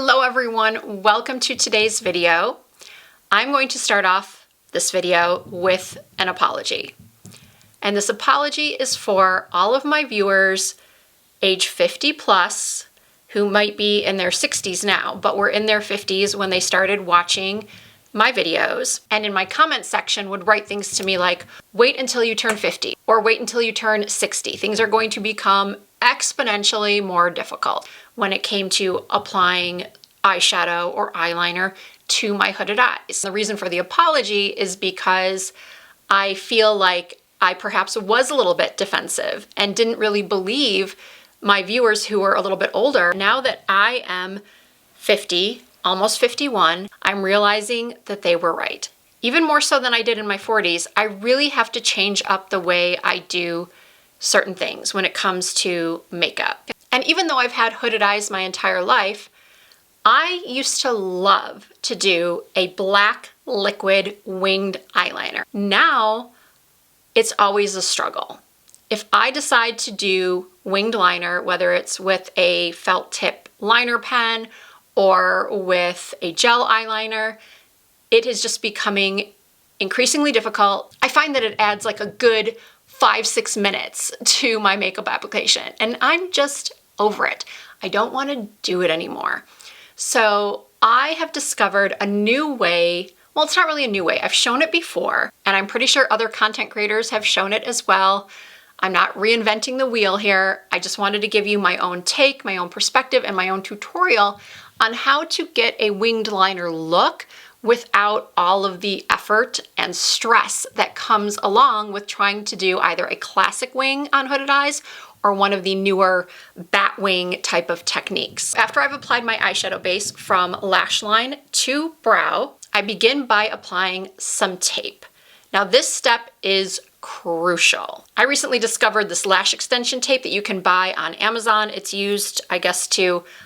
Hello everyone, welcome to today's video. I'm going to start off this video with an apology. And this apology is for all of my viewers age 50 plus who might be in their 60s now, but were in their 50s when they started watching my videos, and in my comment section would write things to me like, wait until you turn 50 or wait until you turn 60. Things are going to become exponentially more difficult when it came to applying eyeshadow or eyeliner to my hooded eyes. The reason for the apology is because I feel like I perhaps was a little bit defensive and didn't really believe my viewers who were a little bit older. Now that I am 50, almost 51, I'm realizing that they were right. Even more so than I did in my 40s, I really have to change up the way I do certain things when it comes to makeup. And even though I've had hooded eyes my entire life, I used to love to do a black liquid winged eyeliner. Now, it's always a struggle. If I decide to do winged liner, whether it's with a felt tip liner pen or with a gel eyeliner, it is just becoming increasingly difficult. I find that it adds like a good 5-6 minutes to my makeup application, and I'm just over it. I don't want to do it anymore. So I have discovered a new way. Well, it's not really a new way. I've shown it before, and I'm pretty sure other content creators have shown it as well. I'm not reinventing the wheel here. I just wanted to give you my own take, my own perspective, and my own tutorial on how to get a winged liner look without all of the effort and stress that comes along with trying to do either a classic wing on hooded eyes or one of the newer bat wing type of techniques. After I've applied my eyeshadow base from lash line to brow, I begin by applying some tape. Now this step is crucial. I recently discovered this lash extension tape that you can buy on Amazon. It's used, I guess,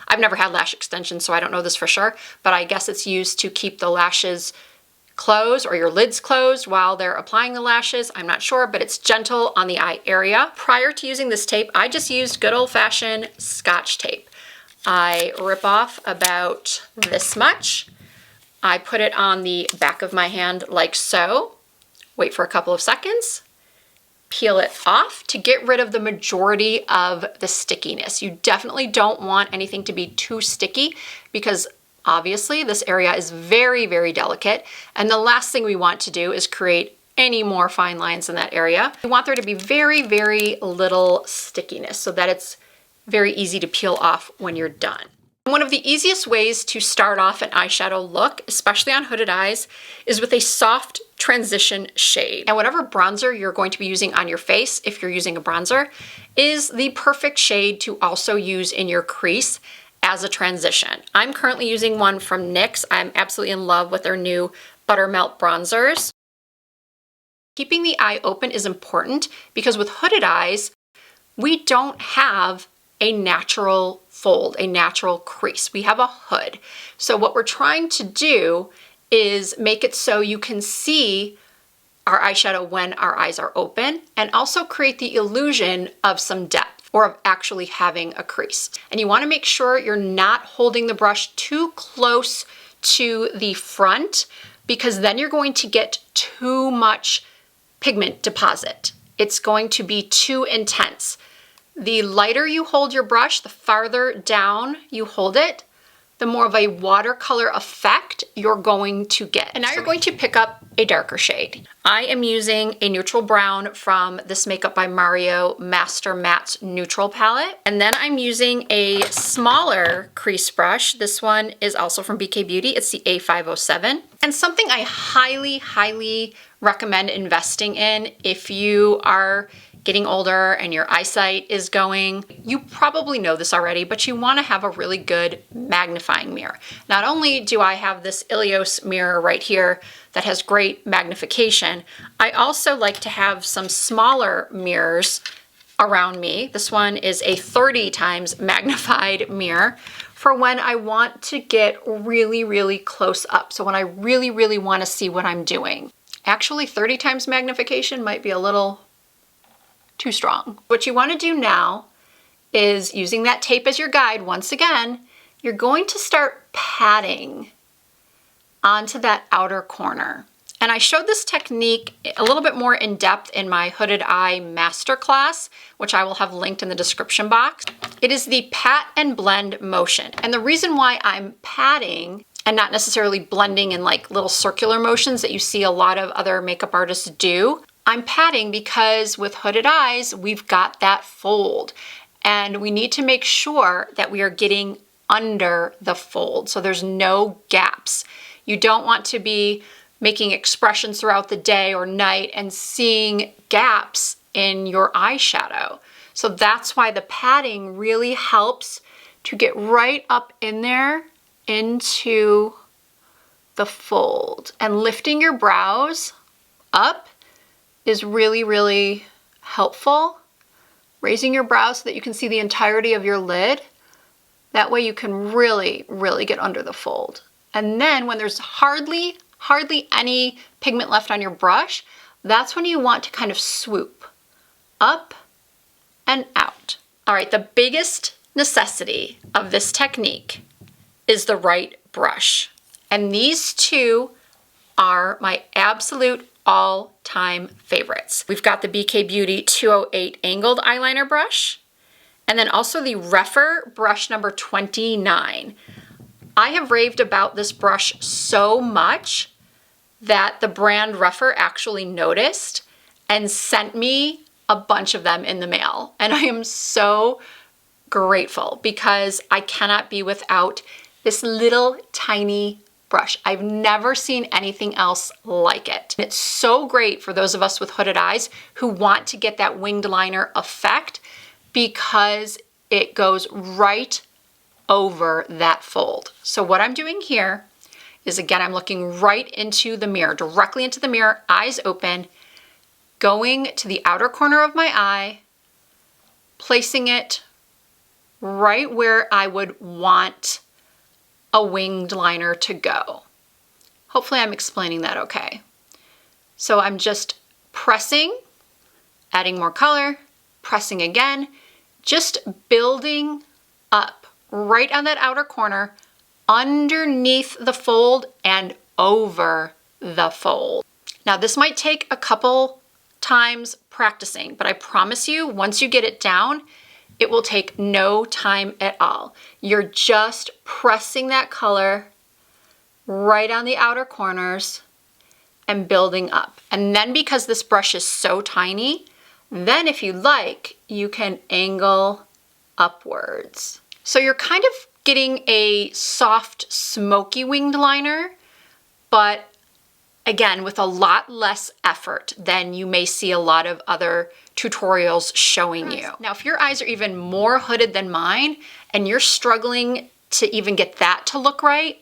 I've never had lash extensions, so I don't know this for sure, but I guess it's used to keep the lashes closed or your lids closed while they're applying the lashes. I'm not sure, but it's gentle on the eye area. Prior to using this tape, I just used good old-fashioned Scotch tape. I rip off about this much. I put it on the back of my hand like so. Wait for a couple of seconds, peel it off to get rid of the majority of the stickiness. You definitely don't want anything to be too sticky because obviously this area is very, very delicate, and the last thing we want to do is create any more fine lines in that area. We want there to be very, very little stickiness so that it's very easy to peel off when you're done. One of the easiest ways to start off an eyeshadow look, especially on hooded eyes, is with a soft transition shade. And whatever bronzer you're going to be using on your face, if you're using a bronzer, is the perfect shade to also use in your crease as a transition. I'm currently using one from NYX. I'm absolutely in love with their new Buttermelt bronzers. Keeping the eye open is important because with hooded eyes, we don't have a natural fold, a natural crease. We have a hood. So what we're trying to do is make it so you can see our eyeshadow when our eyes are open and also create the illusion of some depth or of actually having a crease. And you want to make sure you're not holding the brush too close to the front because then you're going to get too much pigment deposit. It's going to be too intense. The lighter you hold your brush, the farther down you hold it, the more of a watercolor effect you're going to get. And now you're going to pick up a darker shade. I am using a neutral brown from this Makeup by Mario Master Matte's Neutral Palette. And then I'm using a smaller crease brush. This one is also from BK Beauty. It's the A507. And something I highly, highly recommend investing in if you are getting older and your eyesight is going. You probably know this already, but you want to have a really good magnifying mirror. Not only do I have this Ilios mirror right here that has great magnification, I also like to have some smaller mirrors around me. This one is a 30 times magnified mirror for when I want to get really, really close up. So when I really, really want to see what I'm doing. Actually, 30 times magnification might be a little too strong. What you want to do now is, using that tape as your guide once again, you're going to start patting onto that outer corner. And I showed this technique a little bit more in depth in my Hooded Eye Masterclass, which I will have linked in the description box. It is the pat and blend motion. And the reason why I'm patting and not necessarily blending in like little circular motions that you see a lot of other makeup artists do, I'm patting because with hooded eyes, we've got that fold. And we need to make sure that we are getting under the fold so there's no gaps. You don't want to be making expressions throughout the day or night and seeing gaps in your eyeshadow. So that's why the padding really helps to get right up in there into the fold. And lifting your brows up is really, really helpful. Raising your brows so that you can see the entirety of your lid. That way you can really, really get under the fold. And then when there's hardly any pigment left on your brush, that's when you want to kind of swoop up and out. All right, the biggest necessity of this technique is the right brush. And these two are my absolute all-time favorites. We've got the BK Beauty 208 angled eyeliner brush, and then also the Rephr brush number 29. I have raved about this brush so much that the brand Rephr actually noticed and sent me a bunch of them in the mail. And I am so grateful because I cannot be without this little tiny brush. I've never seen anything else like it. It's so great for those of us with hooded eyes who want to get that winged liner effect because it goes right over that fold. So what I'm doing here is, again, I'm looking right into the mirror, directly into the mirror, eyes open, going to the outer corner of my eye, placing it right where I would want a winged liner to go. Hopefully I'm explaining that okay. So I'm just pressing, adding more color, pressing again, just building up right on that outer corner, underneath the fold and over the fold. Now this might take a couple times practicing, but I promise you, once you get it down, it will take no time at all. You're just pressing that color right on the outer corners and building up. And then because this brush is so tiny, then if you like, you can angle upwards. So you're kind of getting a soft, smoky winged liner, but again, with a lot less effort than you may see a lot of other tutorials showing you. Now, if your eyes are even more hooded than mine and you're struggling to even get that to look right,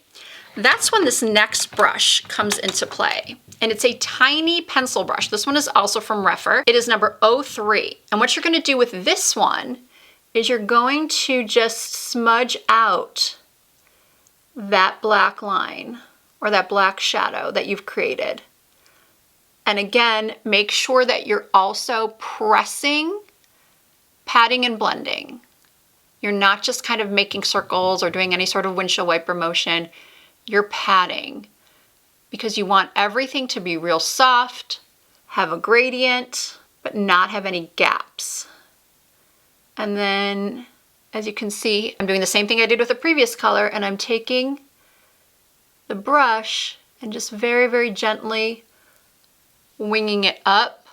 that's when this next brush comes into play. And it's a tiny pencil brush. This one is also from Rephr. It is number 03. And what you're gonna do with this one is you're going to just smudge out that black line or that black shadow that you've created. And again, make sure that you're also pressing, patting, and blending. You're not just kind of making circles or doing any sort of windshield wiper motion. You're patting because you want everything to be real soft, have a gradient, but not have any gaps. And then, as you can see, I'm doing the same thing I did with the previous color, and I'm taking the brush and just very, very gently winging it up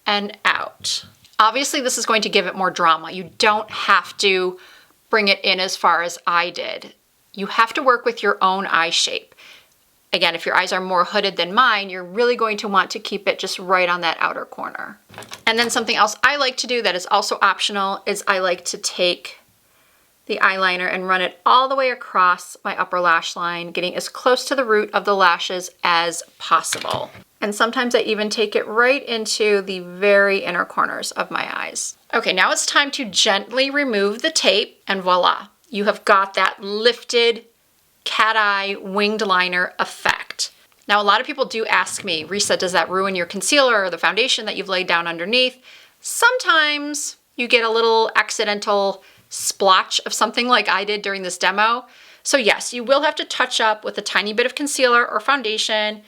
and out. Obviously, this is going to give it more drama. You don't have to bring it in as far as I did. You have to work with your own eye shape. Again, if your eyes are more hooded than mine, you're really going to want to keep it just right on that outer corner. And then something else I like to do that is also optional is I like to take the eyeliner and run it all the way across my upper lash line, getting as close to the root of the lashes as possible. And sometimes I even take it right into the very inner corners of my eyes. Okay, now it's time to gently remove the tape, and voila, you have got that lifted cat eye winged liner effect. Now, a lot of people do ask me, Risa, does that ruin your concealer or the foundation that you've laid down underneath? Sometimes you get a little accidental splotch of something like I did during this demo. So yes, you will have to touch up with a tiny bit of concealer or foundation.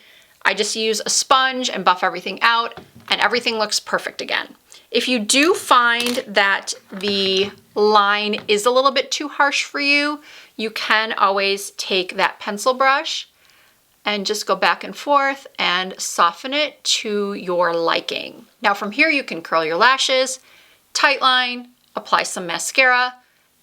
I just use a sponge and buff everything out, and everything looks perfect again. If you do find that the line is a little bit too harsh for you, you can always take that pencil brush and just go back and forth and soften it to your liking. Now from here you can curl your lashes, tight line, apply some mascara,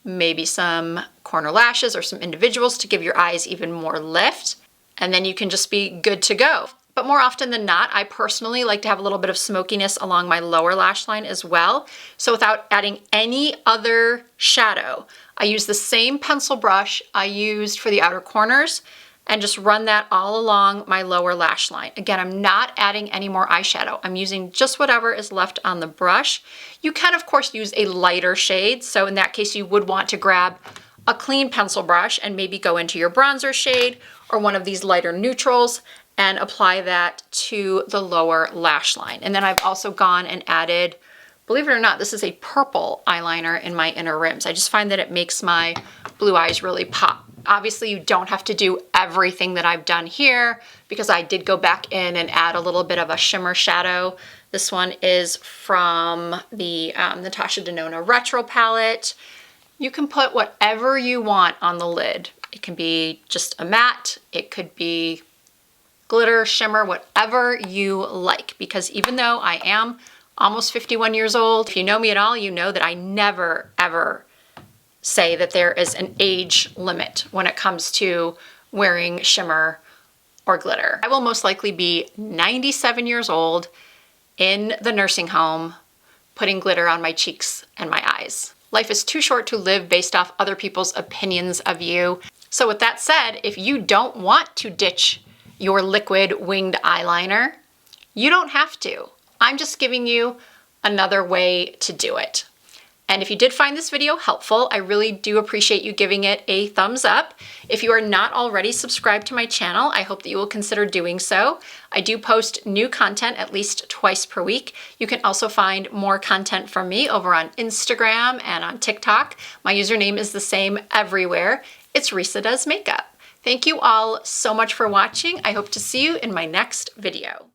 maybe some corner lashes or some individuals to give your eyes even more lift, and then you can just be good to go. But more often than not, I personally like to have a little bit of smokiness along my lower lash line as well. So without adding any other shadow, I use the same pencil brush I used for the outer corners and just run that all along my lower lash line. Again, I'm not adding any more eyeshadow. I'm using just whatever is left on the brush. You can, of course, use a lighter shade. So in that case, you would want to grab a clean pencil brush and maybe go into your bronzer shade or one of these lighter neutrals and apply that to the lower lash line. And then I've also gone and added, believe it or not, this is a purple eyeliner in my inner rims. I just find that it makes my blue eyes really pop. Obviously, you don't have to do everything that I've done here because I did go back in and add a little bit of a shimmer shadow. This one is from the Natasha Denona Retro palette. You can put whatever you want on the lid. It can be just a matte, it could be glitter, shimmer, whatever you like, because even though I am almost 51 years old, if you know me at all, you know that I never, ever say that there is an age limit when it comes to wearing shimmer or glitter. I will most likely be 97 years old in the nursing home putting glitter on my cheeks and my eyes. Life is too short to live based off other people's opinions of you. So with that said, if you don't want to ditch your liquid winged eyeliner, you don't have to. I'm just giving you another way to do it. And if you did find this video helpful, I really do appreciate you giving it a thumbs up. If you are not already subscribed to my channel, I hope that you will consider doing so. I do post new content at least twice per week. You can also find more content from me over on Instagram and on TikTok. My username is the same everywhere. It's Risa Does Makeup. Thank you all so much for watching. I hope to see you in my next video.